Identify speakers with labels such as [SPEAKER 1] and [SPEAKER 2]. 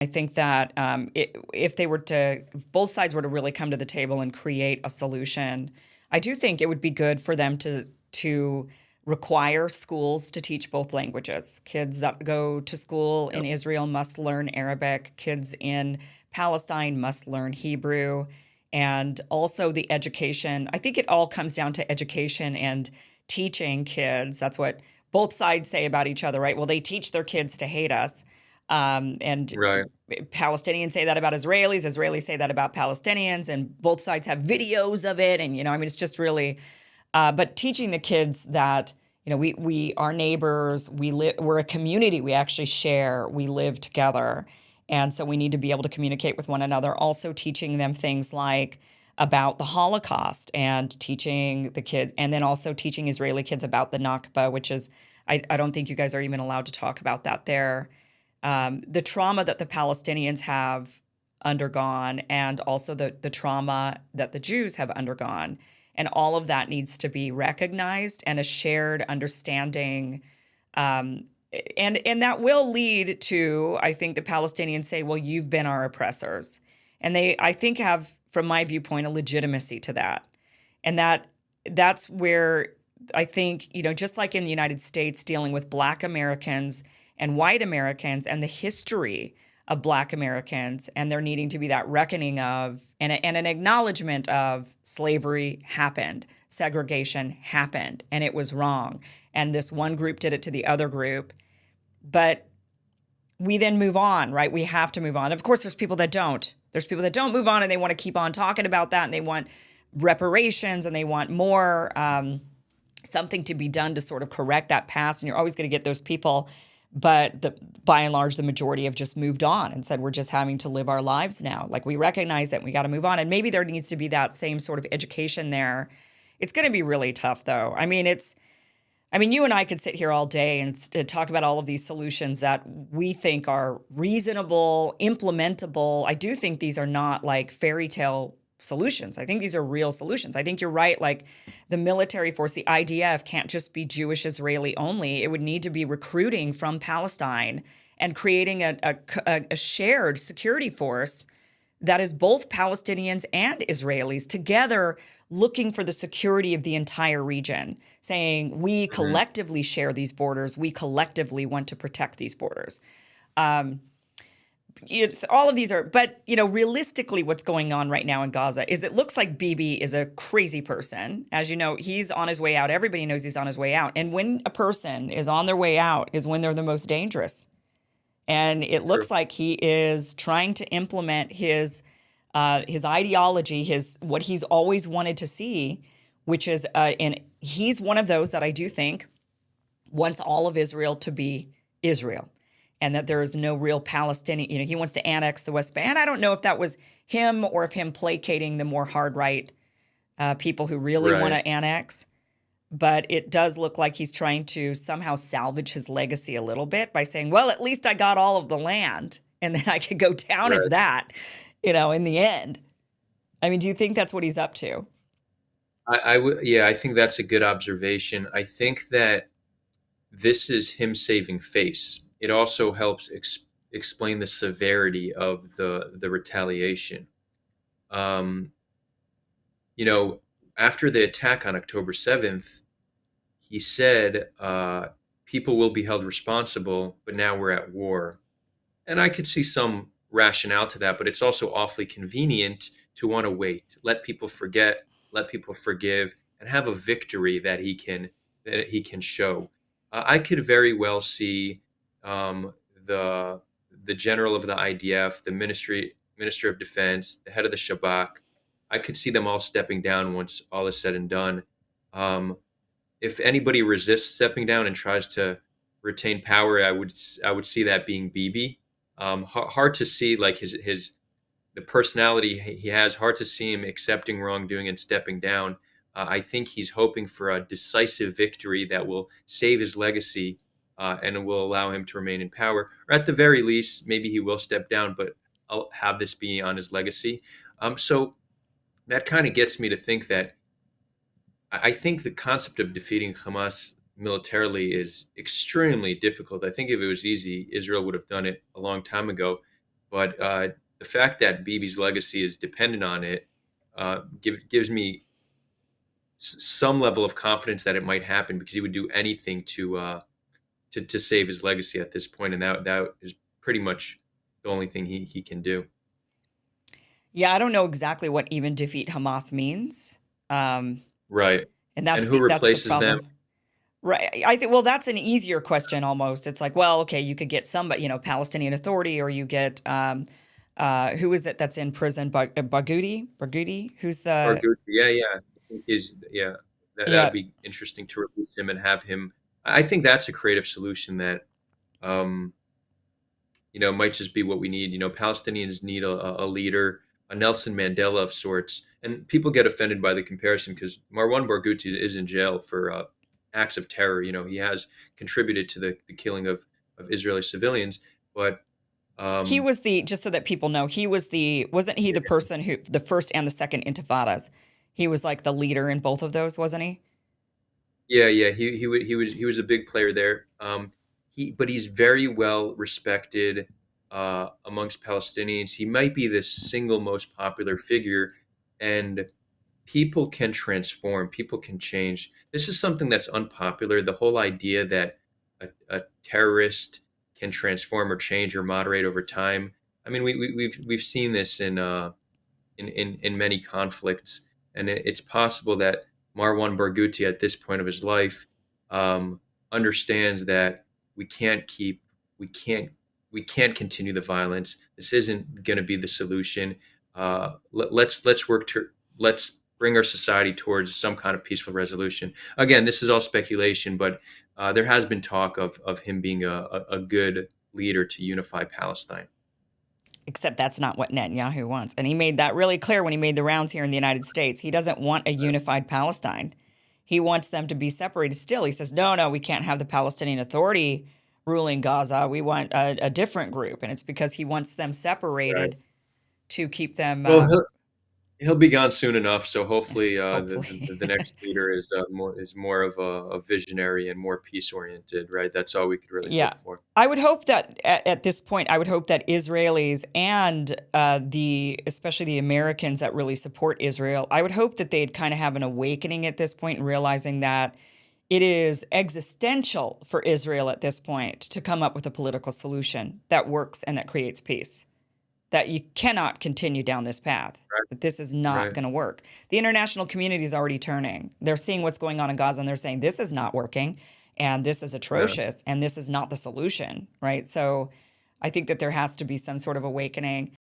[SPEAKER 1] I think that if both sides were to really come to the table and create a solution, I do think it would be good for them to require schools to teach both languages. Kids that go to school in
[SPEAKER 2] Yep.
[SPEAKER 1] Israel must learn Arabic. Kids in Palestine must learn Hebrew. And also the education. I think it all comes down to education and teaching kids. That's what both sides say about each other, right? Well, they teach their kids to hate us. And
[SPEAKER 2] Right.
[SPEAKER 1] Palestinians say that about Israelis. Israelis say that about Palestinians, and both sides have videos of it. And I mean, it's just really. But teaching the kids that we are neighbors. We're a community. We actually share. We live together, and so we need to be able to communicate with one another. Also, teaching them things like about the Holocaust, and teaching the kids, and then also teaching Israeli kids about the Nakba, which is I don't think you guys are even allowed to talk about that there. The trauma that the Palestinians have undergone, and also the trauma that the Jews have undergone. And all of that needs to be recognized, and a shared understanding. Um, and that will lead to, I think, the Palestinians say, well, you've been our oppressors. And they, I think, have, from my viewpoint, a legitimacy to that. And that's where I think, just like in the United States, dealing with Black Americans and white Americans and the history of Black Americans, and there needing to be that reckoning of and an acknowledgement of slavery happened, segregation happened, and it was wrong. And this one group did it to the other group. But we then move on, right? We have to move on. Of course, there's people that don't. There's people that don't move on, and they want to keep on talking about that, and they want reparations, and they want more something to be done to sort of correct that past. And you're always going to get those people. But by and large, the majority have just moved on and said, we're just having to live our lives now. Like, we recognize that we got to move on. And maybe there needs to be that same sort of education there. It's going to be really tough, though. I mean, you and I could sit here all day and talk about all of these solutions that we think are reasonable, implementable. I do think these are not like fairy tale solutions. I think these are real solutions. I think you're right. Like, the military force, the IDF, can't just be Jewish Israeli only. It would need to be recruiting from Palestine and creating a shared security force that is both Palestinians and Israelis together, looking for the security of the entire region, saying we
[SPEAKER 2] Mhm.
[SPEAKER 1] collectively share these borders. We collectively want to protect these borders. All of these are, but realistically, what's going on right now in Gaza is it looks like Bibi is a crazy person. As you know, he's on his way out. Everybody knows he's on his way out. And when a person is on their way out is when they're the most dangerous. And it
[SPEAKER 2] True.
[SPEAKER 1] looks like he is trying to implement his ideology, his what he's always wanted to see, which is, and he's one of those that I do think wants all of Israel to be Israel, and that there is no real Palestinian. He wants to annex the West Bank. And I don't know if that was him or if him placating the more hard right people who really want
[SPEAKER 2] Right.
[SPEAKER 1] to annex. But it does look like he's trying to somehow salvage his legacy a little bit by saying, well, at least I got all of the land, and then I could go down as
[SPEAKER 2] Right.
[SPEAKER 1] that, in the end. I mean, do you think that's what he's up to?
[SPEAKER 2] I would, yeah, I think that's a good observation. I think that this is him saving face. It also helps explain the severity of the retaliation. Um, you know, After the attack on October 7th, he said, people will be held responsible, but now we're at war. And I could see some rationale to that, but it's also awfully convenient to want to wait, let people forget, let people forgive, and have a victory that he can show. I could very well see um, the the general of the IDF, the minister of defense, the head of the Shabak. I could see them all stepping down once all is said and done. Um, if anybody resists stepping down and tries to retain power, I would see that being Bibi. Hard to see like his the personality he has. Hard to see him accepting wrongdoing and stepping down. I think he's hoping for a decisive victory that will save his legacy and will allow him to remain in power. Or at the very least, maybe he will step down, but I'll have this be on his legacy. So that kind of gets me to think that I think the concept of defeating Hamas militarily is extremely difficult. I think if it was easy, Israel would have done it a long time ago. But the fact that Bibi's legacy is dependent on it gives me some level of confidence that it might happen, because he would do anything to save his legacy at this point, and that is pretty much the only thing he can do.
[SPEAKER 1] Yeah, I don't know exactly what even defeat Hamas means. Um,
[SPEAKER 2] Right.
[SPEAKER 1] and
[SPEAKER 2] And who
[SPEAKER 1] that's the
[SPEAKER 2] replaces them?
[SPEAKER 1] problem. Right. I think, well, that's an easier question almost. It's like, well, okay, you could get somebody, Palestinian Authority, or you get, who is it that's in prison? Barghouti? Who's
[SPEAKER 2] Or
[SPEAKER 1] the,
[SPEAKER 2] Gucci? Yeah, yeah. I think yeah. That
[SPEAKER 1] yeah,
[SPEAKER 2] would be interesting to release him and have him. I think that's a creative solution that um, might just be what we need. Palestinians need a leader, a Nelson Mandela of sorts. And people get offended by the comparison because Marwan Barghouti is in jail for acts of terror. He has contributed to the killing of Israeli civilians, but
[SPEAKER 1] he
[SPEAKER 2] um,
[SPEAKER 1] was just so that people know, wasn't he the person who, the first and the second intifadas? He was like the leader in both of those, wasn't he?
[SPEAKER 2] yeah, yeah, he was a big player there. But he's very well respected amongst Palestinians. He might be the single most popular figure, and people can transform, people can change. This is something that's unpopular. The whole idea that a terrorist can transform or change or moderate over time. I mean, we've seen this in many conflicts, and it's possible that Marwan Barghouti, at this point of his life, um, understands that we can't keep, we can't, we can't continue the violence. This isn't going to be the solution. Let's work to let's bring our society towards some kind of peaceful resolution. Again, this is all speculation, but there has been talk of him being a good leader to unify Palestine.
[SPEAKER 1] Except that's not what Netanyahu wants. And he made that really clear when he made the rounds here in the United States. He doesn't want a unified Palestine. He wants them to be separated still. He says, no, we can't have the Palestinian Authority ruling Gaza. We want a different group. And it's because he wants them
[SPEAKER 2] Right.
[SPEAKER 1] separated to keep them,
[SPEAKER 2] Well, he'll be gone soon enough, so hopefully
[SPEAKER 1] hopefully.
[SPEAKER 2] the next leader is more of a visionary and more peace oriented, right? That's all we could really
[SPEAKER 1] Yeah.
[SPEAKER 2] hope for.
[SPEAKER 1] I would hope that at this point, I would hope that Israelis and especially the Americans that really support Israel, I would hope that they'd kind of have an awakening at this point and realizing that it is existential for Israel at this point to come up with a political solution that works and that creates peace. That you cannot continue down this path, that this is not
[SPEAKER 2] Right.
[SPEAKER 1] going to work. The international community is already turning. They're seeing what's going on in Gaza and they're saying this is not working and this is
[SPEAKER 2] Yeah.
[SPEAKER 1] atrocious and this is not the solution, right? So I think that there has to be some sort of awakening.